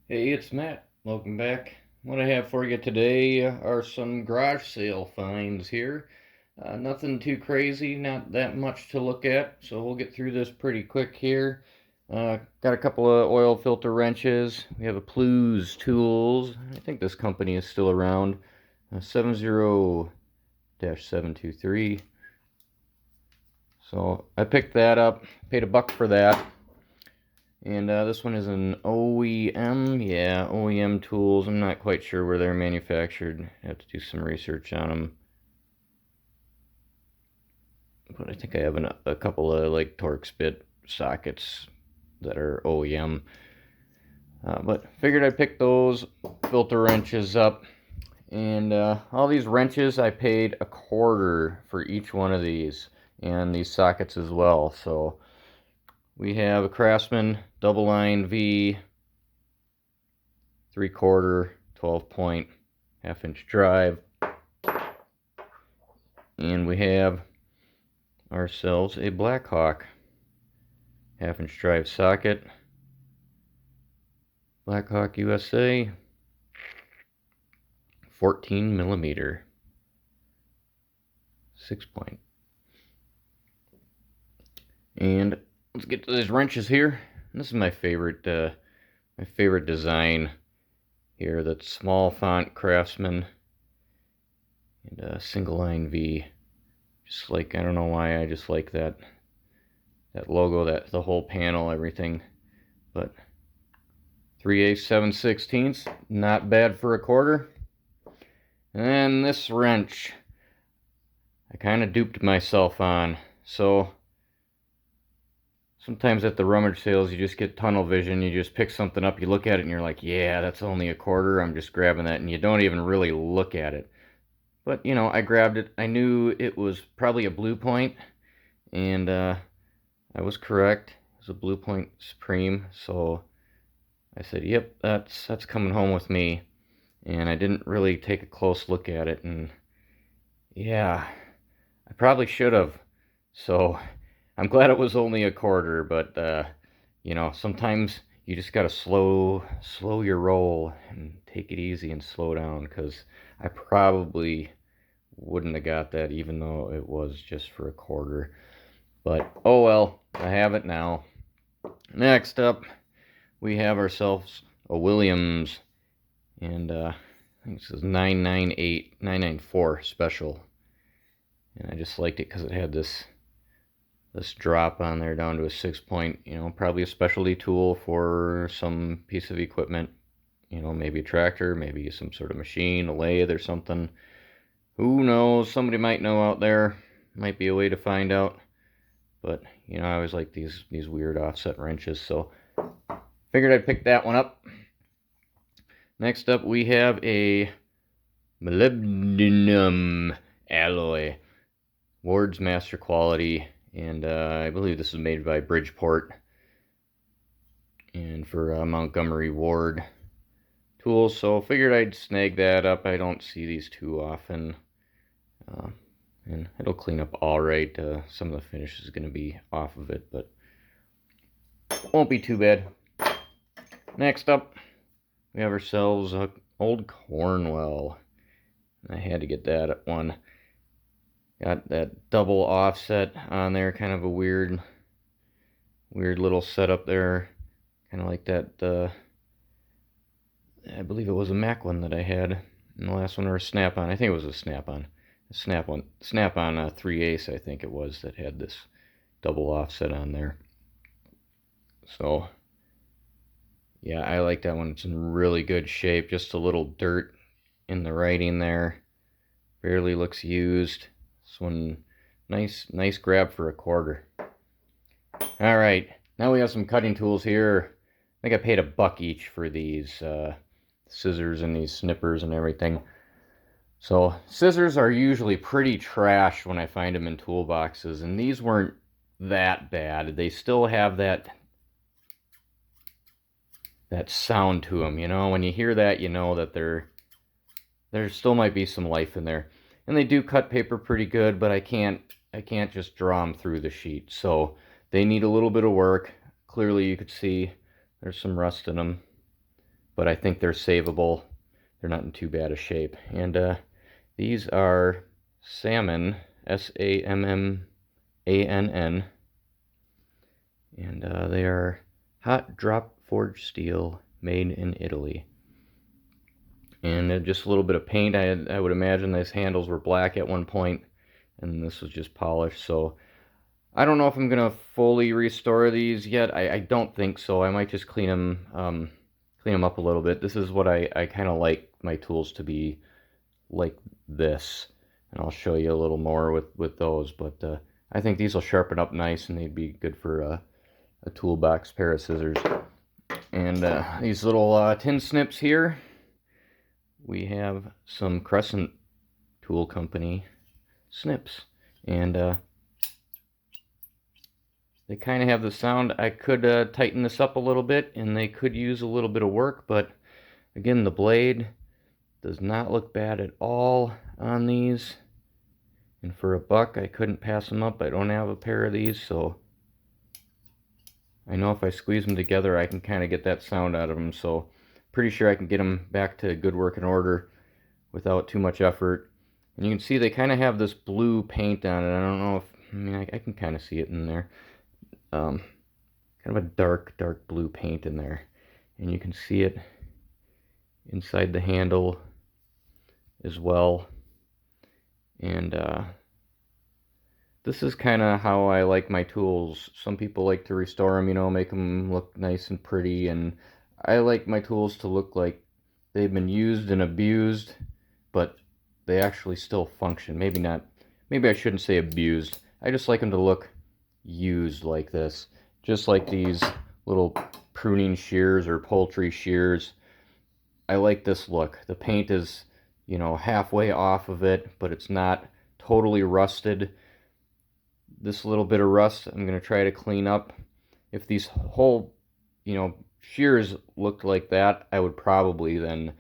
Hey, it's Matt. Welcome back. What I have for you today are some garage sale finds here. Nothing too crazy, not that much to look at, so we'll get through this pretty quick here. Got a couple of oil filter wrenches. We have a Plews Tools. I think this company is still around. 70-723. So I picked that up, paid $1 for that. And this one is an OEM. Yeah, OEM tools. I'm not quite sure where they're manufactured. I have to do some research on them. But I think I have a couple of like Torx bit sockets that are OEM. But figured I'd pick those filter wrenches up. And all these wrenches, I paid $0.25 for each one of these. And these sockets as well. So we have a Craftsman double line V 3/4 12-point half-inch drive, and we have ourselves a Blackhawk half-inch drive socket. Blackhawk USA 14mm 6-point. And let's get to these wrenches here. This is my favorite design here. That small font Craftsman and a single line V. Just like, I don't know why, I just like that logo, that the whole panel, everything. But 3/8 7/16, not bad for $0.25. And this wrench, I kind of duped myself on. So sometimes at the rummage sales, you just get tunnel vision. You just pick something up, you look at it, and you're like, yeah, that's only $0.25. I'm just grabbing that, and you don't even really look at it. But, you know, I grabbed it. I knew it was probably a Blue Point, and I was correct. It was a Blue Point Supreme, so I said, yep, that's coming home with me. And I didn't really take a close look at it, and yeah, I probably should have. So I'm glad it was only $0.25, but you know, sometimes you just gotta slow your roll and take it easy and slow down, because I probably wouldn't have got that even though it was just for $0.25. But oh well, I have it now. Next up, we have ourselves a Williams, and I think this is 994 special, and I just liked it because it had this drop on there down to a 6-point. You know, probably a specialty tool for some piece of equipment. You know, maybe a tractor, maybe some sort of machine, a lathe or something. Who knows? Somebody might know out there. Might be a way to find out. But you know, I always like these weird offset wrenches, so figured I'd pick that one up. Next up, we have a molybdenum alloy, Ward's Master Quality, and I believe this is made by Bridgeport, and for Montgomery Ward tools. So figured I'd snag that up. I don't see these too often, and it'll clean up all right. Some of the finish is going to be off of it, but won't be too bad. Next up, we have ourselves a old Cornwell. I had to get that one. Got that double offset on there, kind of a weird little setup there, kind of like that. I believe it was a Mac one that I had in the last one, or a Snap-on. I think it was a Snap-on. Snap-on 3/8, I think it was, that had this double offset on there. So yeah, I like that one. It's in really good shape. Just a little dirt in the writing there. Barely looks used. This one, nice grab for $0.25. All right, now we have some cutting tools here. I think I paid $1 each for these scissors and these snippers and everything. So scissors are usually pretty trash when I find them in toolboxes, and these weren't that bad. They still have that sound to them, you know. When you hear that, you know that there still might be some life in there. And they do cut paper pretty good, but I can't just draw them through the sheet. So they need a little bit of work. Clearly you could see there's some rust in them. but I think they're savable. They're not in too bad a shape. And these are Sammann, Sammann, and they are hot drop forged steel made in Italy. And just a little bit of paint. I would imagine these handles were black at one point, and this was just polished. So I don't know if I'm gonna fully restore these yet. I don't think so. I might just clean them up a little bit. This is what I kind of like my tools to be like this, and I'll show you a little more with those. But I think these will sharpen up nice, and they'd be good for a toolbox pair of scissors. And these little tin snips here, we have some Crescent tool company snips, and they kind of have the sound. I could tighten this up a little bit, and they could use a little bit of work, but again, the blade does not look bad at all on these. And for a buck, I couldn't pass them up. I don't have a pair of these, so I know if I squeeze them together, I can kind of get that sound out of them. So pretty sure I can get them back to good working order without too much effort. And you can see they kind of have this blue paint on it. I don't know if, I mean, I can kind of see it in there. Kind of a dark blue paint in there. And you can see it inside the handle as well. And this is kind of how I like my tools. Some people like to restore them, you know, make them look nice and pretty, and I like my tools to look like they've been used and abused, but they actually still function. Maybe not, maybe I shouldn't say abused. I just like them to look used like this. Just like these little pruning shears or poultry shears. I like this look. The paint is, you know, halfway off of it, but it's not totally rusted. This little bit of rust I'm going to try to clean up. If these whole, you know, shears looked like that, I would probably then,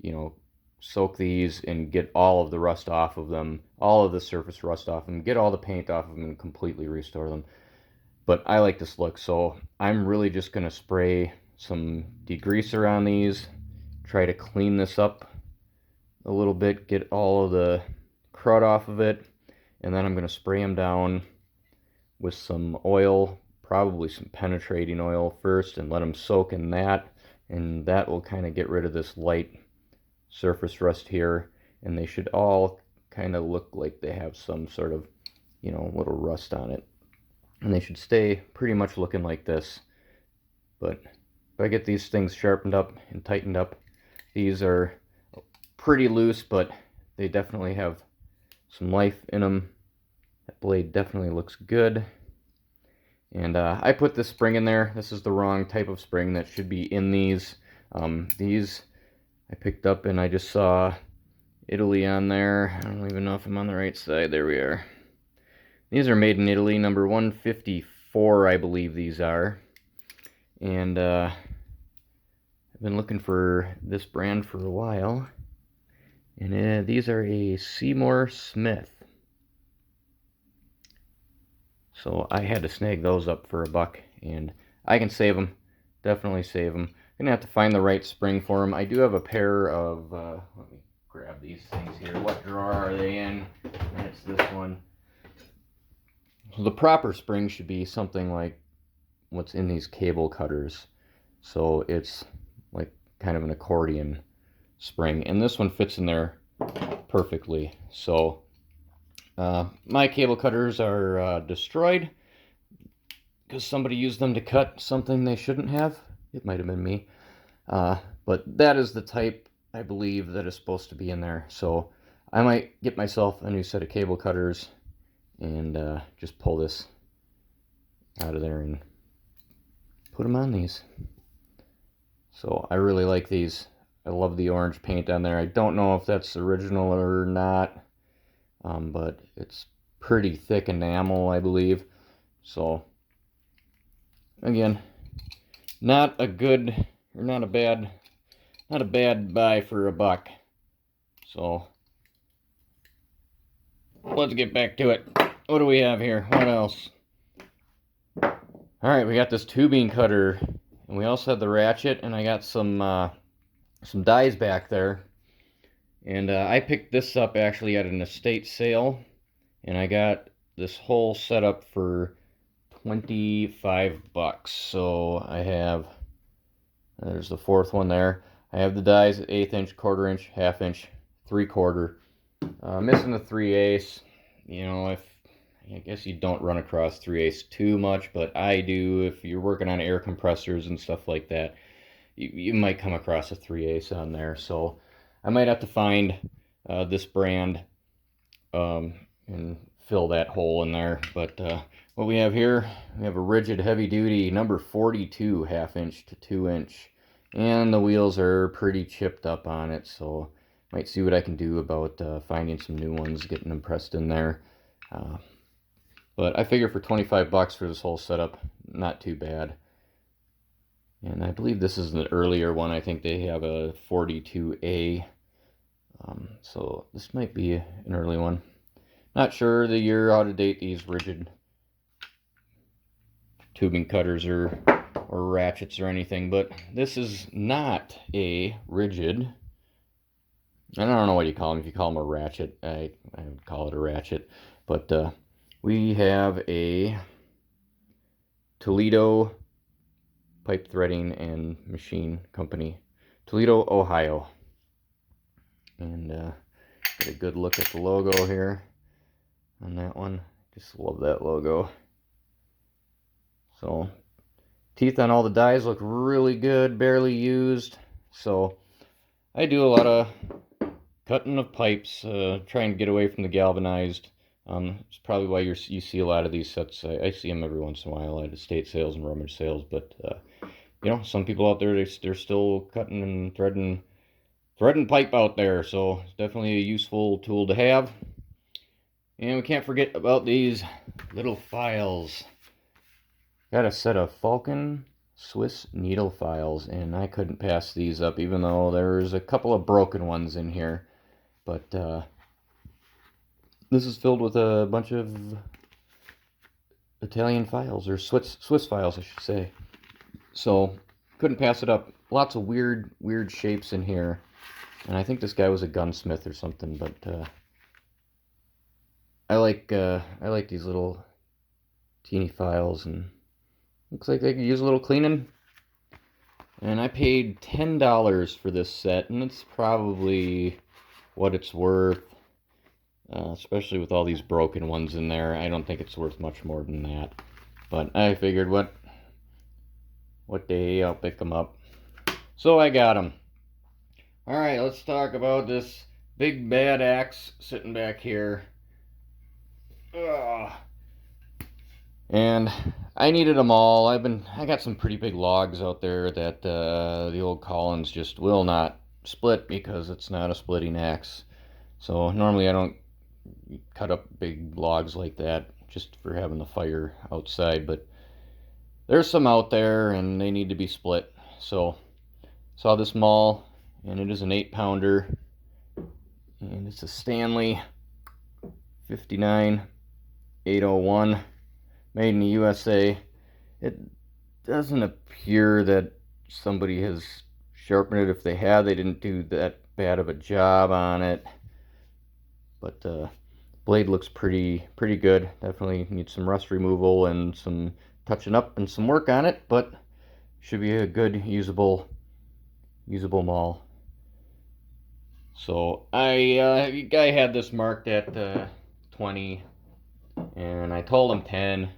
you know, soak these and get all of the rust off of them, all of the surface rust off them, get all the paint off of them, and completely restore them. But I like this look, so I'm really just going to spray some degreaser on these, try to clean this up a little bit, get all of the crud off of it, and then I'm going to spray them down with some oil, probably some penetrating oil first, and let them soak in that, and that will kind of get rid of this light surface rust here, and they should all kind of look like they have some sort of, you know, little rust on it, and they should stay pretty much looking like this. But if I get these things sharpened up and tightened up, these are pretty loose, but they definitely have some life in them. That blade definitely looks good. And I put this spring in there. This is the wrong type of spring that should be in these. These I picked up, and I just saw Italy on there. I don't even know if I'm on the right side. There we are. These are made in Italy, number 154, I believe these are. And I've been looking for this brand for a while. And these are a Seymour Smith. So I had to snag those up for a buck, and I can save them. Definitely save them. I'm gonna have to find the right spring for them. I do have a pair of, let me grab these things here. What drawer are they in? And it's this one. So the proper spring should be something like what's in these cable cutters. So it's like kind of an accordion spring, and this one fits in there perfectly. So my cable cutters are destroyed because somebody used them to cut something they shouldn't have. It might have been me. But that is the type, I believe, that is supposed to be in there. So I might get myself a new set of cable cutters and just pull this out of there and put them on these. So I really like these. I love the orange paint on there. I don't know if that's original or not, but it's pretty thick enamel, I believe. So again, not a good, or not a bad buy for a buck. So let's get back to it. What do we have here? What else? Alright, we got this tubing cutter, and we also have the ratchet, and I got some some dies back there. And I picked this up actually at an estate sale, and I got this whole setup for 25 bucks. So I have, there's the fourth one there. I have the dies at 1/8 inch, 1/4 inch, 1/2 inch, 3/4. Missing the 3/8. You know, if I guess you don't run across 3/8 too much, but I do. If you're working on air compressors and stuff like that, you might come across a 3/8 on there. So I might have to find this brand and fill that hole in there. But what we have here, we have a rigid heavy duty number 42 1/2 inch to 2 inch. And the wheels are pretty chipped up on it, so might see what I can do about finding some new ones, getting them pressed in there. But I figure for 25 bucks for this whole setup, not too bad. And I believe this is an earlier one. I think they have a 42A. So this might be an early one. Not sure the year, out of date these rigid tubing cutters or ratchets or anything, but this is not a rigid. I don't know what you call them. If you call them a ratchet, I would call it a ratchet. But we have a Toledo pipe threading and machine company, Toledo, Ohio. And get a good look at the logo here on that one. Just love that logo. So teeth on all the dies look really good, barely used. So I do a lot of cutting of pipes, trying to get away from the galvanized. It's probably why you see a lot of these sets. I see them every once in a while at estate sales and rummage sales. But you know, some people out there, they're still cutting and threading pipe out there. So it's definitely a useful tool to have. And we can't forget about these little files. Got a set of Falcon Swiss needle files, and I couldn't pass these up, even though there's a couple of broken ones in here. But this is filled with a bunch of Italian files, or Swiss files, I should say. So couldn't pass it up. Lots of weird shapes in here, and I think this guy was a gunsmith or something. But I like these little teeny files, and looks like they could use a little cleaning. And I paid $10 for this set, and it's probably what it's worth, especially with all these broken ones in there. I don't think it's worth much more than that. But I figured what day I'll pick them up. So I got them. Alright, let's talk about this big bad axe sitting back here. Ugh. And I needed them all. I got some pretty big logs out there that the old Collins just will not split because it's not a splitting axe. So normally I don't cut up big logs like that just for having the fire outside, but there's some out there and they need to be split. So saw this maul, and it is an 8-pounder, and it's a Stanley 59801, made in the USA. It doesn't appear that somebody has sharpened it. If they have, they didn't do that bad of a job on it. But blade looks pretty good. Definitely needs some rust removal and some touching up and some work on it, but should be a good usable maul. So I guy had this marked at 20, and I told him 10,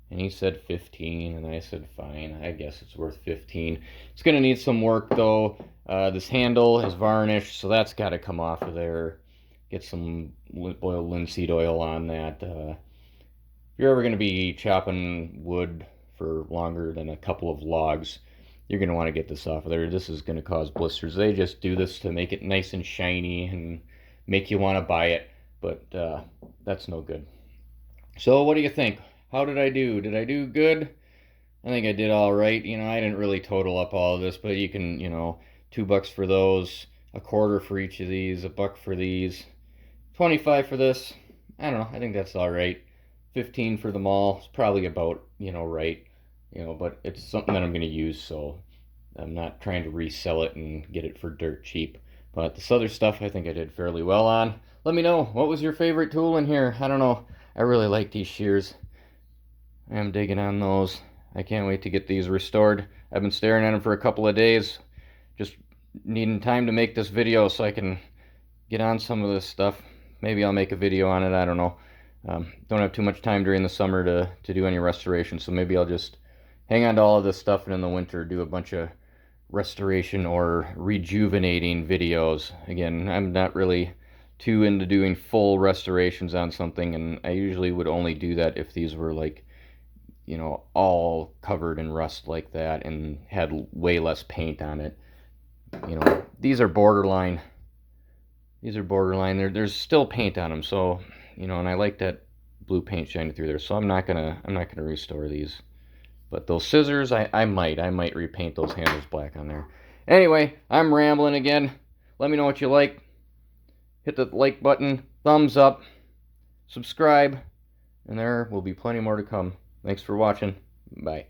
and he said 15, and I said fine, I guess it's worth 15. It's gonna need some work though. This handle is varnished, so that's got to come off of there. Get some boiled linseed oil on that. If you're ever going to be chopping wood for longer than a couple of logs, you're going to want to get this off of there. This is going to cause blisters. They just do this to make it nice and shiny and make you want to buy it, but that's no good. So what do you think? How did I do? Did I do good? I think I did all right. You know, I didn't really total up all of this, but you can, you know, $2 for those, a quarter for each of these, $1 for these, 25 for this. I don't know. I think that's all right. 15 for them all. It's probably about, you know, right. You know, but it's something that I'm going to use, so I'm not trying to resell it and get it for dirt cheap. But this other stuff I think I did fairly well on. Let me know, what was your favorite tool in here? I don't know. I really like these shears. I am digging on those. I can't wait to get these restored. I've been staring at them for a couple of days. Just needing time to make this video so I can get on some of this stuff. Maybe I'll make a video on it, I don't know. Don't have too much time during the summer to do any restoration, so maybe I'll just hang on to all of this stuff and in the winter do a bunch of restoration or rejuvenating videos. Again, I'm not really too into doing full restorations on something, and I usually would only do that if these were like, you know, all covered in rust like that and had way less paint on it. You know, these are borderline. These are borderline. There's still paint on them, so you know, and I like that blue paint shining through there. So I'm not gonna restore these. But those scissors, I might repaint those handles black on there. Anyway, I'm rambling again. Let me know what you like. Hit the like button, thumbs up, subscribe, and there will be plenty more to come. Thanks for watching. Bye.